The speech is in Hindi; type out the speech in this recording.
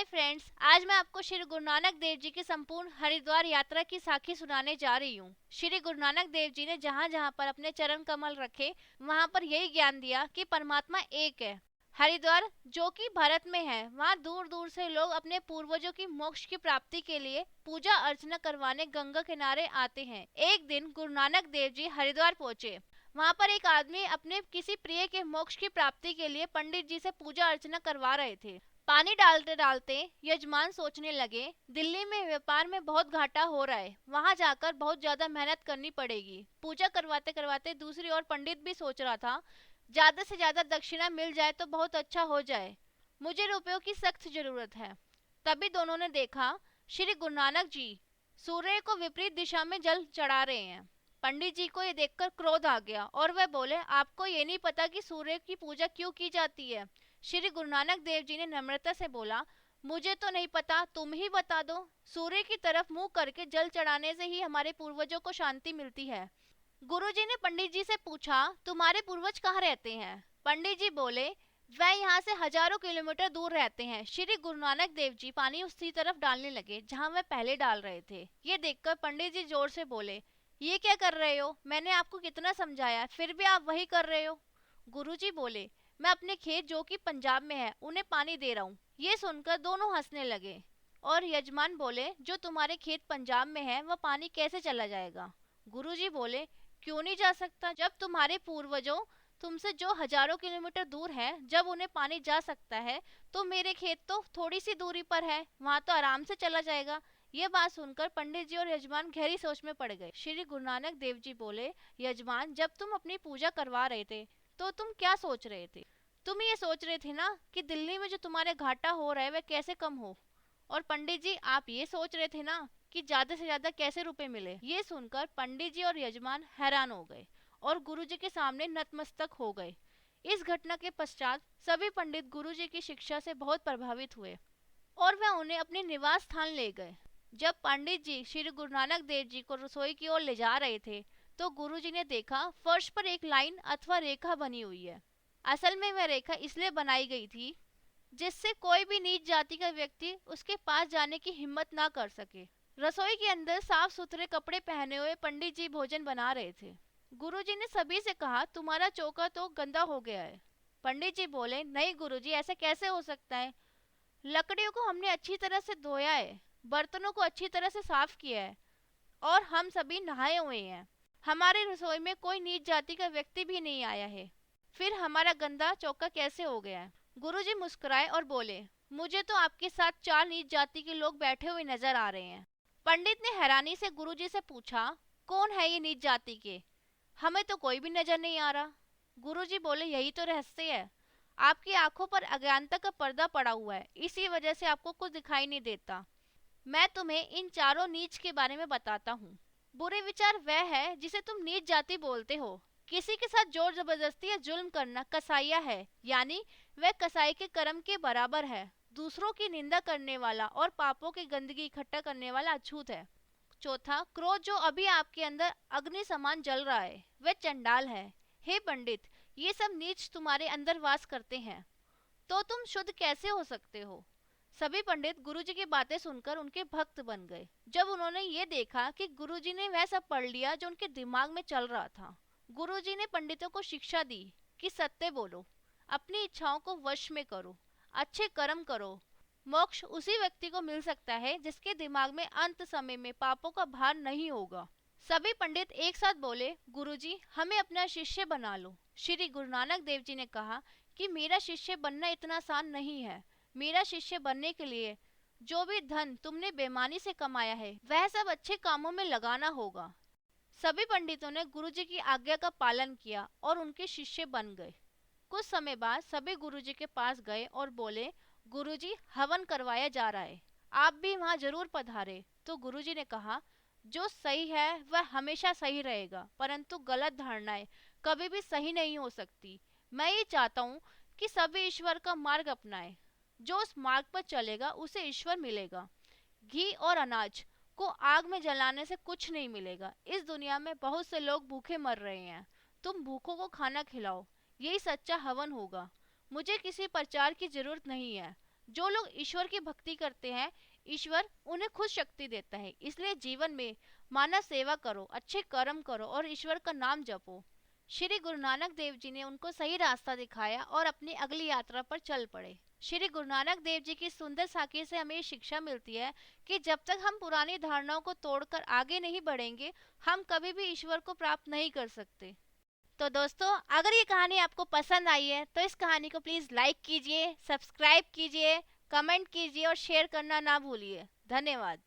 हाय फ्रेंड्स, आज मैं आपको श्री गुरु नानक देव जी की संपूर्ण हरिद्वार यात्रा की साखी सुनाने जा रही हूँ। श्री गुरु नानक देव जी ने जहाँ जहाँ पर अपने चरण कमल रखे, वहाँ पर यही ज्ञान दिया कि परमात्मा एक है। हरिद्वार जो कि भारत में है, वहाँ दूर दूर से लोग अपने पूर्वजों की मोक्ष की प्राप्ति के लिए पूजा अर्चना करवाने गंगा किनारे आते हैं। एक दिन गुरु नानक देव जी हरिद्वार पहुँचे। वहाँ पर एक आदमी अपने किसी प्रिय के मोक्ष की प्राप्ति के लिए पंडित जी से पूजा अर्चना करवा रहे थे। पानी डालते डालते यजमान सोचने लगे, दिल्ली में व्यापार में बहुत घाटा हो रहा है, वहां जाकर बहुत ज्यादा मेहनत करनी पड़ेगी। पूजा करवाते करवाते दूसरी ओर पंडित भी सोच रहा था, ज्यादा से ज्यादा दक्षिणा मिल जाए तो बहुत अच्छा हो जाए, मुझे रुपयों की सख्त जरूरत है। तभी दोनों ने देखा, श्री गुरु नानक जी सूर्य को विपरीत दिशा में जल चढ़ा रहे हैं। पंडित जी को ये देखकर क्रोध आ गया और वह बोले, आपको ये नहीं पता कि सूर्य की पूजा क्यों की जाती है? श्री गुरु नानक देव जी ने नम्रता से बोला, मुझे तो नहीं पता, तुम ही बता दो। सूर्य की तरफ मुंह करके जल चढ़ाने से ही हमारे पूर्वजों को शांति मिलती है। गुरुजी ने पंडित जी से पूछा, तुम्हारे पूर्वज कहाँ रहते हैं? पंडित जी बोले, वह यहाँ से हजारों किलोमीटर दूर रहते हैं। श्री गुरु नानक देव जी पानी उसी तरफ डालने लगे जहाँ वह पहले डाल रहे थे। ये देखकर पंडित जी जोर से बोले, ये क्या कर रहे हो? मैंने आपको कितना समझाया, फिर भी आप वही कर रहे हो। गुरुजी बोले, मैं अपने खेत जो कि पंजाब में है उन्हें पानी दे रहा हूँ। ये सुनकर दोनों हंसने लगे और यजमान बोले, जो तुम्हारे खेत पंजाब में है वह पानी कैसे चला जाएगा? गुरुजी बोले, क्यों नहीं जा सकता? जब तुम्हारे पूर्वजों तुमसे जो हजारों किलोमीटर दूर है, जब उन्हें पानी जा सकता है, तो मेरे खेत तो थोड़ी सी दूरी पर है, वहां तो आराम से चला जाएगा। ये बात सुनकर पंडित जी और यजमान गहरी सोच में पड़ गए। श्री गुरु नानक देव जी बोले, यजमान, जब तुम अपनी पूजा करवा रहे थे तो तुम क्या सोच रहे थे? तुम ये सोच रहे थे ना कि दिल्ली में जो तुम्हारे घाटा हो रहा है वह कैसे कम हो। और पंडित जी, आप ये सोच रहे थे ना कि ज्यादा से ज्यादा कैसे रुपए मिले। ये सुनकर पंडित जी और यजमान हैरान हो गए और गुरु जी के सामने नतमस्तक हो गए। इस घटना के पश्चात सभी पंडित गुरु जी की शिक्षा से बहुत प्रभावित हुए और वह उन्हें अपने निवास स्थान ले गए। जब पंडित जी श्री गुरु नानक देव जी को रसोई की ओर ले जा रहे थे, तो गुरु जी ने देखा फर्श पर एक लाइन अथवा रेखा बनी हुई है। असल में वह रेखा इसलिए बनाई गई थी जिससे कोई भी नीच जाति का व्यक्ति उसके पास जाने की हिम्मत ना कर सके। रसोई के अंदर साफ सुथरे कपड़े पहने हुए पंडित जी भोजन बना रहे थे। गुरुजी ने सभी से कहा, तुम्हारा चौका तो गंदा हो गया है। पंडित जी बोले, नहीं गुरुजी, ऐसा कैसे हो सकता है? लकड़ियों को हमने अच्छी तरह से धोया है, बर्तनों को अच्छी तरह से साफ किया है और हम सभी नहाए हुए हैं। हमारे रसोई में कोई नीच जाति का व्यक्ति भी नहीं आया है, फिर हमारा गंदा चौका कैसे हो गया है? गुरुजी मुस्कुराए और बोले, मुझे तो आपके साथ 4 नीच जाति के लोग बैठे हुए नजर आ रहे हैं। पंडित ने हैरानी से गुरुजी से पूछा, कौन है ये नीच जाति के? हमें तो कोई भी नजर नहीं आ रहा। गुरुजी बोले, यही तो रहस्य है, आपकी आंखों पर अज्ञानता का पर्दा पड़ा हुआ है, इसी वजह से आपको कुछ दिखाई नहीं देता। मैं तुम्हें इन चारों नीच के बारे में बताता हूँ। बुरे विचार वह है जिसे तुम नीच जाति बोलते हो। किसी के साथ जोर जबरदस्ती या जुल्म करना कसाईया है, यानी वह कसाई के कर्म के बराबर है। दूसरों की निंदा करने वाला और पापों की गंदगी इकट्ठा करने वाला अछूत है। चौथा, क्रोध जो अभी आपके अंदर अग्नि समान जल रहा है, वह चंडाल है। हे पंडित, ये सब नीच तुम्हारे अंदर वास करते हैं, तो तुम शुद्ध कैसे हो सकते हो? सभी पंडित गुरुजी की बातें सुनकर उनके भक्त बन गए। जब उन्होंने ये देखा कि गुरुजी ने वह सब पढ़ लिया जो उनके दिमाग में चल रहा था, गुरुजी ने पंडितों को शिक्षा दी कि सत्य बोलो, अपनी इच्छाओं को वश में करो, अच्छे कर्म करो। मोक्ष उसी व्यक्ति को मिल सकता है जिसके दिमाग में अंत समय में पापों का भार नहीं होगा। सभी पंडित एक साथ बोले, गुरुजी, हमें अपना शिष्य बना लो। श्री गुरु नानक देव जी ने कहा कि मेरा शिष्य बनना इतना आसान नहीं है। मेरा शिष्य बनने के लिए जो भी धन तुमने बेईमानी से कमाया है, वह सब अच्छे कामों में लगाना होगा। सभी पंडितों ने गुरुजी की आज्ञा का पालन किया और उनके शिष्य बन गए। कुछ समय बाद सभी गुरुजी के पास गए और बोले, गुरुजी, हवन करवाया जा रहा है, आप भी वहां जरूर पधारे। तो गुरुजी ने कहा, जो सही है वह हमेशा सही रहेगा, परंतु गलत धारणाएं कभी भी सही नहीं हो सकती। मैं ये चाहता हूँ कि सभी ईश्वर का मार्ग अपनाएं। जो उस मार्ग पर चलेगा उसे ईश्वर मिलेगा। घी और अनाज को आग में जलाने से कुछ नहीं मिलेगा। इस दुनिया में बहुत से लोग भूखे मर रहे हैं, तुम भूखों को खाना खिलाओ, यही सच्चा हवन होगा। मुझे किसी प्रचार की जरूरत नहीं है, जो लोग ईश्वर की भक्ति करते हैं, ईश्वर उन्हें खुद शक्ति देता है। इसलिए जीवन में मानव सेवा करो, अच्छे कर्म करो और ईश्वर का नाम जपो। श्री गुरु नानक देव जी ने उनको सही रास्ता दिखाया और अपनी अगली यात्रा पर चल पड़े। श्री गुरु नानक देव जी की सुंदर साखी से हमें ये शिक्षा मिलती है कि जब तक हम पुरानी धारणाओं को तोड़कर आगे नहीं बढ़ेंगे, हम कभी भी ईश्वर को प्राप्त नहीं कर सकते। तो दोस्तों, अगर ये कहानी आपको पसंद आई है तो इस कहानी को प्लीज़ लाइक कीजिए, सब्सक्राइब कीजिए, कमेंट कीजिए और शेयर करना ना भूलिए। धन्यवाद।